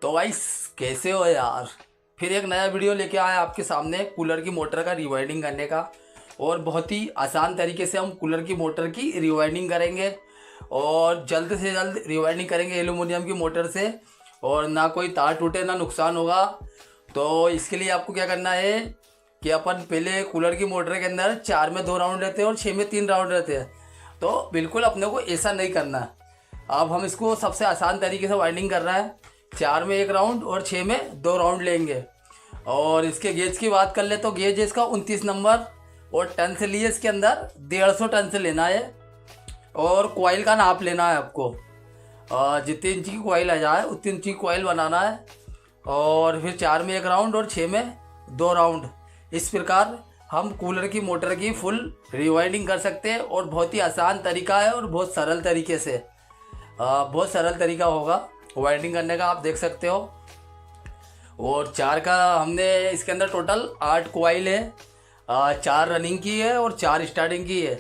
तो गाइस, कैसे हो यार। फिर एक नया वीडियो लेके आया आपके सामने कूलर की मोटर का रिवाइंडिंग करने का। और बहुत ही आसान तरीके से हम कूलर की मोटर की रिवाइंडिंग करेंगे और जल्द से जल्द रिवाइंडिंग करेंगे एल्यूमिनियम की मोटर से। और ना कोई तार टूटे ना नुकसान होगा। तो इसके लिए आपको क्या करना है कि अपन पहले कूलर की मोटर के अंदर 4 में 2 राउंड रहते हैं और 6 में 3 राउंड रहते हैं। तो बिल्कुल अपने को ऐसा नहीं करना है। अब हम इसको सबसे आसान तरीके से वाइंडिंग कर रहे हैं। 4 में 1 राउंड और 6 में 2 राउंड लेंगे। और इसके गेज की बात कर ले तो गेज है इसका 29 नंबर और टन से लिए इसके अंदर 150 टन से लेना है। और कॉइल का नाप लेना है आपको। जितनी इंची की कॉइल आ जाए उतनी इंची की कॉइल बनाना है। और फिर 4 में 1 राउंड और 6 में 2 राउंड। इस प्रकार हम कूलर की मोटर की फुल रिवाइंडिंग कर सकते हैं। और बहुत ही आसान तरीका है और बहुत सरल तरीके से बहुत सरल तरीका होगा वाइंडिंग करने का, आप देख सकते हो। और 4 का हमने इसके अंदर टोटल 8 कॉइल है। 4 रनिंग की है और 4 स्टार्टिंग की है।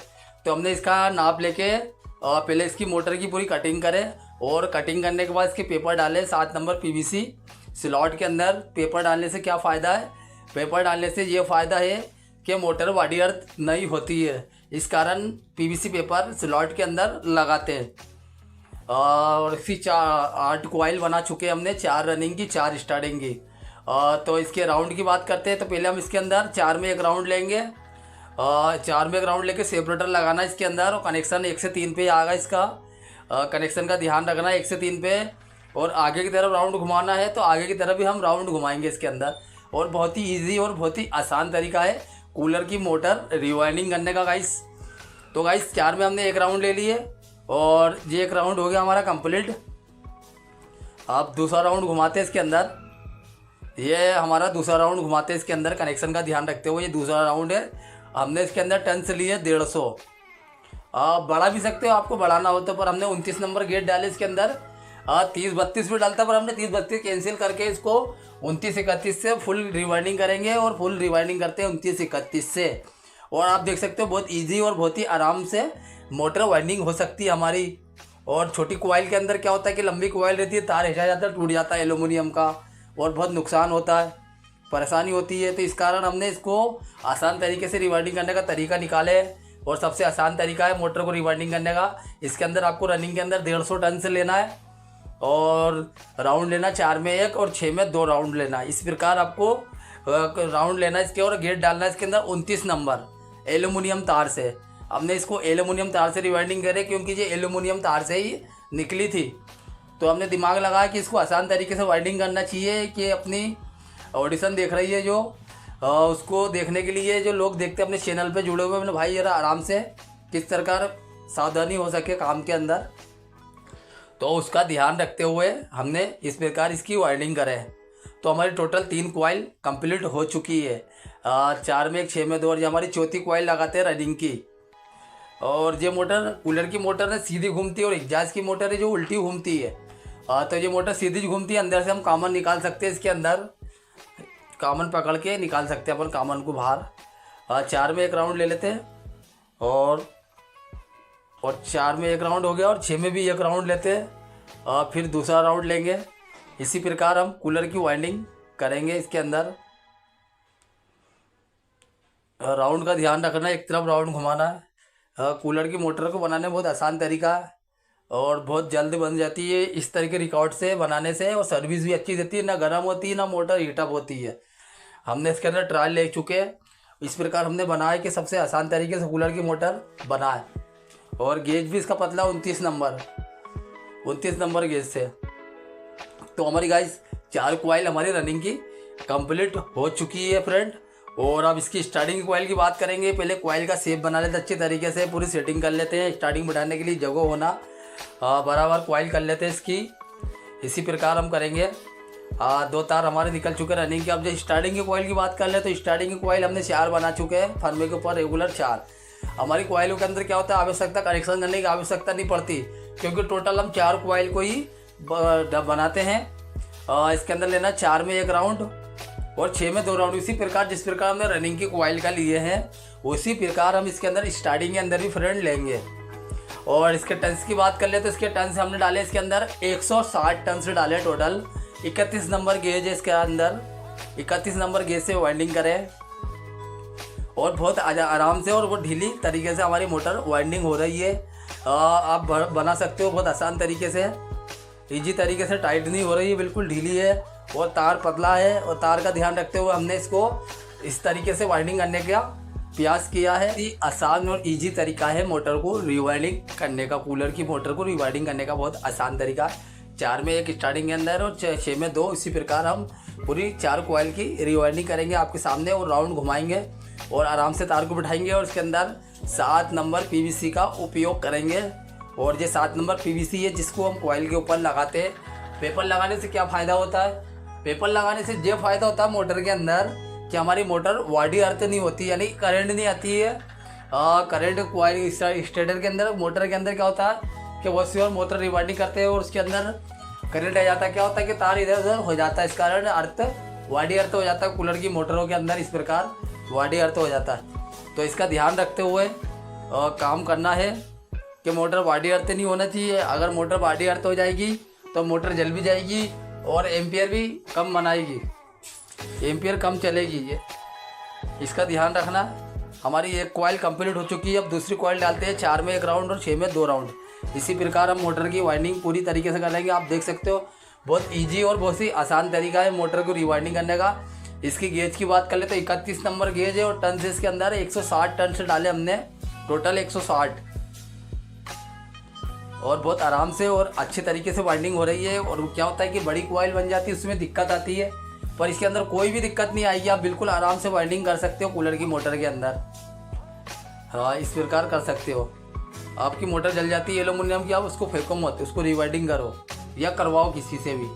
तो हमने इसका नाप लेके पहले इसकी मोटर की पूरी कटिंग करें। और कटिंग करने के बाद इसके पेपर डालें 7 नंबर पीवीसी स्लॉट के अंदर। पेपर डालने से क्या फ़ायदा है? पेपर डालने से ये फ़ायदा है कि मोटर बॉडी अर्थ नहीं होती है। इस कारण पीवीसी पेपर स्लॉट के अंदर लगाते हैं। और इसी 8 कॉइल बना चुके हैं हमने, 4 रनिंग की 4 स्टार्टिंग की। तो इसके राउंड की बात करते हैं तो पहले हम इसके अंदर 4 में 1 राउंड लेंगे। 4 में 1 राउंड लेके सेपरेटर लगाना है इसके अंदर। और कनेक्शन 1 से 3 पे आएगा इसका। कनेक्शन का ध्यान रखना है 1 से 3 पे। और आगे की तरफ राउंड घुमाना है तो आगे की तरफ भी हम राउंड घुमाएंगे इसके अंदर। और बहुत ही ईजी और बहुत ही आसान तरीका है कूलर की मोटर रिवाइंडिंग करने का गाइस। तो गाइस 4 में हमने 1 राउंड ले लिए और ये 1 राउंड हो गया हमारा कंप्लीट। आप दूसरा राउंड घुमाते हैं इसके अंदर। ये हमारा दूसरा राउंड घुमाते हैं इसके अंदर कनेक्शन का ध्यान रखते हुए। ये दूसरा राउंड है। हमने इसके अंदर टन से लिए 150। आप बढ़ा भी सकते हो आपको बढ़ाना हो तो, पर हमने 29 नंबर गेट डाले इसके अंदर। 30-32 भी डालता, पर हमने 30-32 कैंसिल करके इसको 29-31 से फुल रिवाइंडिंग करेंगे। और फुल रिवाइंडिंग करते हैं 29-31 से। और आप देख सकते हो बहुत ईजी और बहुत ही आराम से मोटर वाइंडिंग हो सकती है हमारी। और छोटी कॉइल के अंदर क्या होता है कि लंबी कॉइल रहती है, तार हिला जाता है, टूट जाता है एल्यूमिनियम का और बहुत नुकसान होता है, परेशानी होती है। तो इस कारण हमने इसको आसान तरीके से रिवाइंडिंग करने का तरीका निकाले। और सबसे आसान तरीका है मोटर को रिवाइंडिंग करने का। इसके अंदर आपको रनिंग के अंदर 150 टन से लेना है और राउंड लेना 4 में 1 और 6 में 2 राउंड लेना। इस प्रकार आपको राउंड लेना है इसके। और गेट डालना है इसके अंदर 29 नंबर एल्यूमिनियम तार से। हमने इसको एल्यूमिनियम तार से रिवाइंडिंग करे क्योंकि ये एल्यूमिनियम तार से ही निकली थी। तो हमने दिमाग लगाया कि इसको आसान तरीके से वाइंडिंग करना चाहिए। कि अपनी ऑडिशन देख रही है जो उसको देखने के लिए जो लोग देखते हैं अपने चैनल पे जुड़े हुए, मैंने भाई जरा आराम से किस प्रकार सावधानी हो सके काम के अंदर, तो उसका ध्यान रखते हुए हमने इस प्रकार इसकी वाइंडिंग करे। तो हमारी टोटल 3 कॉइल कंप्लीट हो चुकी है। 4 में 1 6 में 2 और ये हमारी चौथी कॉइल लगाते हैं रनिंग की। और ये मोटर कूलर की मोटर है सीधी घूमती है और एग्जास्ट की मोटर है जो उल्टी घूमती है। तो ये मोटर सीधी घूमती है। अंदर से हम कामन निकाल सकते हैं इसके अंदर, कामन पकड़ के निकाल सकते हैं अपन कामन को बाहर। 4 में 1 राउंड ले लेते हैं और 4 में 1 राउंड हो गया और 6 में भी 1 राउंड लेते हैं। फिर दूसरा राउंड लेंगे। इसी प्रकार हम कूलर की वाइंडिंग करेंगे इसके अंदर। राउंड का ध्यान रखना, एक तरफ राउंड घुमाना है। कूलर की मोटर को बनाने में बहुत आसान तरीका है और बहुत जल्द बन जाती है इस तरह के रिकॉर्ड से बनाने से। और सर्विस भी अच्छी देती है, ना गर्म होती है ना मोटर हीटअप होती है। हमने इसके अंदर ट्रायल ले चुके हैं। इस प्रकार हमने बनाया कि सबसे आसान तरीके से कूलर की मोटर बनाए। और गेज भी इसका पतला 29 नंबर गेज से। तो हमारी गाइस 4 कॉइल हमारी रनिंग की कंप्लीट हो चुकी है फ्रेंड। और अब इसकी स्टार्टिंग कॉइल की बात करेंगे। पहले कॉइल का शेप बना लेते अच्छे तरीके से, पूरी सेटिंग कर लेते हैं। स्टार्टिंग बढ़ाने के लिए जगह होना, बराबर कॉइल कर लेते हैं इसकी। इसी प्रकार हम करेंगे। 2 तार हमारे निकल चुके हैं रनिंग के। अब जो स्टार्टिंग की कॉइल की बात कर ले तो स्टार्टिंग की कॉइल हमने 4 बना चुके हैं, फर्मे के ऊपर रेगुलर 4। हमारी कॉइलों के अंदर क्या होता है, आवश्यकता कनेक्शन करने की आवश्यकता नहीं पड़ती क्योंकि टोटल हम 4 कॉइल को ही बनाते हैं। इसके अंदर लेना 4 में 1 राउंड और 6 में 2 राउंड। इसी प्रकार जिस प्रकार हमने रनिंग की कॉइल का लिए हैं उसी प्रकार हम इसके अंदर स्टार्टिंग के अंदर भी फ्रेंड लेंगे। और इसके टन्स की बात कर ले तो इसके टन्स हमने डाले इसके अंदर 160 टन से डाले टोटल। 31 नंबर गेज है इसके अंदर। 31 नंबर गेज से वाइंडिंग करें और बहुत आराम से और बहुत ढीली तरीके से हमारी मोटर वाइंडिंग हो रही है। आप बना सकते हो बहुत आसान तरीके से, इजी तरीके से, टाइट नहीं हो रही है, बिल्कुल ढीली है और तार पतला है। और तार का ध्यान रखते हुए हमने इसको इस तरीके से वाइंडिंग करने का प्रयास किया है। ये आसान और इजी तरीका है मोटर को रिवाइंडिंग करने का। कूलर की मोटर को रिवाइंडिंग करने का बहुत आसान तरीका। 4 में 1 स्टार्टिंग के अंदर और 6 में 2, इसी प्रकार हम पूरी 4 कॉइल की रिवाइंडिंग करेंगे आपके सामने और राउंड घुमाएंगे और आराम से तार को बिठाएंगे और इसके अंदर 7 नंबर पीवीसी का उपयोग करेंगे। और ये 7 नंबर पीवीसी है जिसको हम कॉइल के ऊपर लगाते हैं। पेपर लगाने से क्या फ़ायदा होता है? पेपर लगाने से ये फ़ायदा होता है मोटर के अंदर कि हमारी मोटर वाडी अर्थ नहीं होती, यानी करंट नहीं आती है। करंट कॉइल स्टेटर के अंदर, मोटर के अंदर क्या होता है कि बहुत सी बार मोटर रिवाइंडिंग करते हैं और उसके अंदर करंट आ जाता है। क्या होता है कि तार इधर उधर हो जाता है, इस कारण अर्थ वाडी अर्थ हो जाता है। कूलर की मोटरों के अंदर इस प्रकार वाडी अर्थ हो जाता है। तो इसका ध्यान रखते हुए काम करना है कि मोटर वाडी अर्थ नहीं होना चाहिए। अगर मोटर वाडी अर्थ हो जाएगी तो मोटर जल भी जाएगी और एम्पियर भी कम बनाएगी, एम्पियर कम चलेगी। ये इसका ध्यान रखना। हमारी एक कॉइल कंप्लीट हो चुकी है, अब दूसरी कॉइल डालते हैं। 4 में 1 राउंड और 6 में 2 राउंड। इसी प्रकार हम मोटर की वाइंडिंग पूरी तरीके से करेंगे। आप देख सकते हो बहुत इजी और बहुत ही आसान तरीका है मोटर को रिवाइंडिंग करने का। इसकी गेज की बात कर ले तो 31 नंबर गेज है और टन से इसके अंदर 160 टन से डाले हमने, टोटल 160। और बहुत आराम से और अच्छे तरीके से वाइंडिंग हो रही है। और क्या होता है कि बड़ी कॉइल बन जाती है, उसमें दिक्कत आती है, पर इसके अंदर कोई भी दिक्कत नहीं आएगी। आप बिल्कुल आराम से वाइंडिंग कर सकते हो कूलर की मोटर के अंदर। हाँ, इस प्रकार कर सकते हो। आपकी मोटर जल जाती है एल्यूमिनियम की, आप उसको फेंको मत, उसको रिवाइंडिंग करो या करवाओ किसी से भी।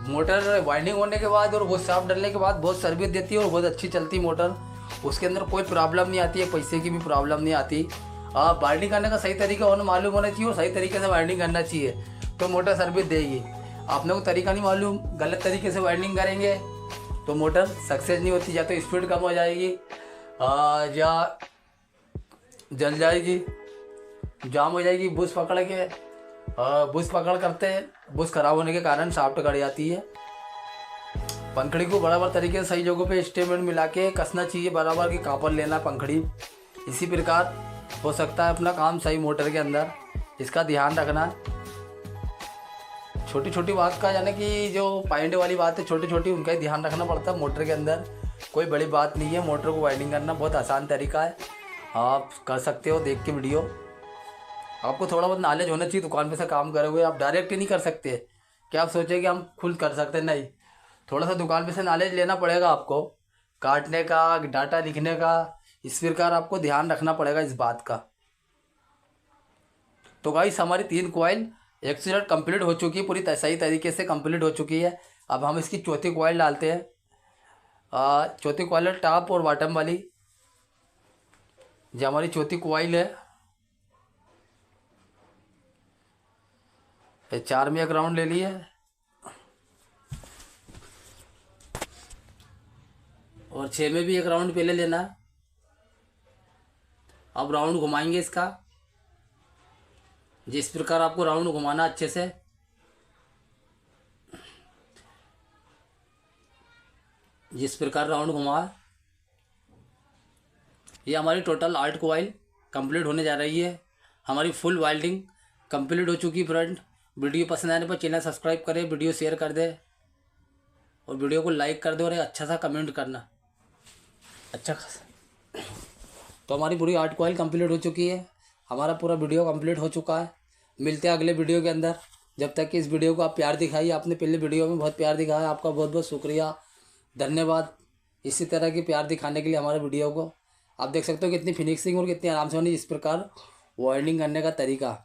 मोटर वाइंडिंग होने के बाद और बहुत साफ डलने के बाद बहुत सर्विस देती है और बहुत अच्छी चलती मोटर। उसके अंदर कोई प्रॉब्लम नहीं आती है, पैसे की भी प्रॉब्लम नहीं आती। वाइंडिंग करने का सही तरीका होना मालूम होना चाहिए और सही तरीके से वाइंडिंग करना चाहिए तो मोटर सर्विस देगी। आपने को तरीका नहीं मालूम, गलत तरीके से वाइंडिंग करेंगे तो मोटर सक्सेस नहीं होती। या तो स्पीड कम हो जाएगी या जल जाएगी, जाम हो जाएगी। बुश पकड़ के बुश पकड़ करते हैं, बुश खराब होने के कारण शाफ्ट कट जाती है। पंखड़ी को बराबर तरीके से सही जगहों पे स्टेटमेंट मिला के कसना चाहिए, बराबर की कापर लेना पंखड़ी। इसी प्रकार हो सकता है अपना काम सही मोटर के अंदर। इसका ध्यान रखना। छोटी छोटी बात का, यानी कि जो पाइंट वाली बात है छोटी छोटी, उनका ही ध्यान रखना पड़ता है मोटर के अंदर। कोई बड़ी बात नहीं है, मोटर को वाइंडिंग करना बहुत आसान तरीका है। आप कर सकते हो देख के वीडियो। आपको थोड़ा बहुत नॉलेज होना चाहिए दुकान पे से काम करे हुए। आप डायरेक्ट ही नहीं कर सकते कि आप सोचें कि हम खुद कर सकते, नहीं। थोड़ा सा दुकान पे से नॉलेज लेना पड़ेगा आपको, काटने का, डाटा लिखने का। इस प्रकार आपको ध्यान रखना पड़ेगा इस बात का। तो गाइस, हमारी 3 कॉइल 160 कंप्लीट हो चुकी है, पूरी सही तरीके से कंप्लीट हो चुकी है। अब हम इसकी चौथी कॉइल डालते हैं। चौथी कॉइल है टॉप और बॉटम वाली। जो हमारी चौथी कॉइल है, 4 में 1 राउंड ले लिए और 6 में भी 1 राउंड पहले लेना। अब राउंड घुमाएंगे इसका, जिस प्रकार आपको राउंड घुमाना अच्छे से। जिस प्रकार राउंड घुमा, ये हमारी टोटल 8 कॉइल कंप्लीट होने जा रही है। हमारी फुल वाइंडिंग कंप्लीट हो चुकी फ्रेंड। वीडियो पसंद आने पर चैनल सब्सक्राइब करें, वीडियो शेयर कर दे और वीडियो को लाइक कर दे और एक अच्छा सा कमेंट करना, अच्छा खासा। तो हमारी पूरी 8 कॉइल कंप्लीट हो चुकी है। हमारा पूरा वीडियो कंप्लीट हो चुका है। मिलते हैं अगले वीडियो के अंदर। जब तक कि इस वीडियो को आप प्यार दिखाइए, आपने पहले वीडियो में बहुत प्यार दिखाया, आपका बहुत बहुत शुक्रिया, धन्यवाद। इसी तरह की प्यार दिखाने के लिए हमारे वीडियो को आप देख सकते हो कितनी फिनिशिंग और कितनी आराम से होनी, इस प्रकार वाइंडिंग करने का तरीका।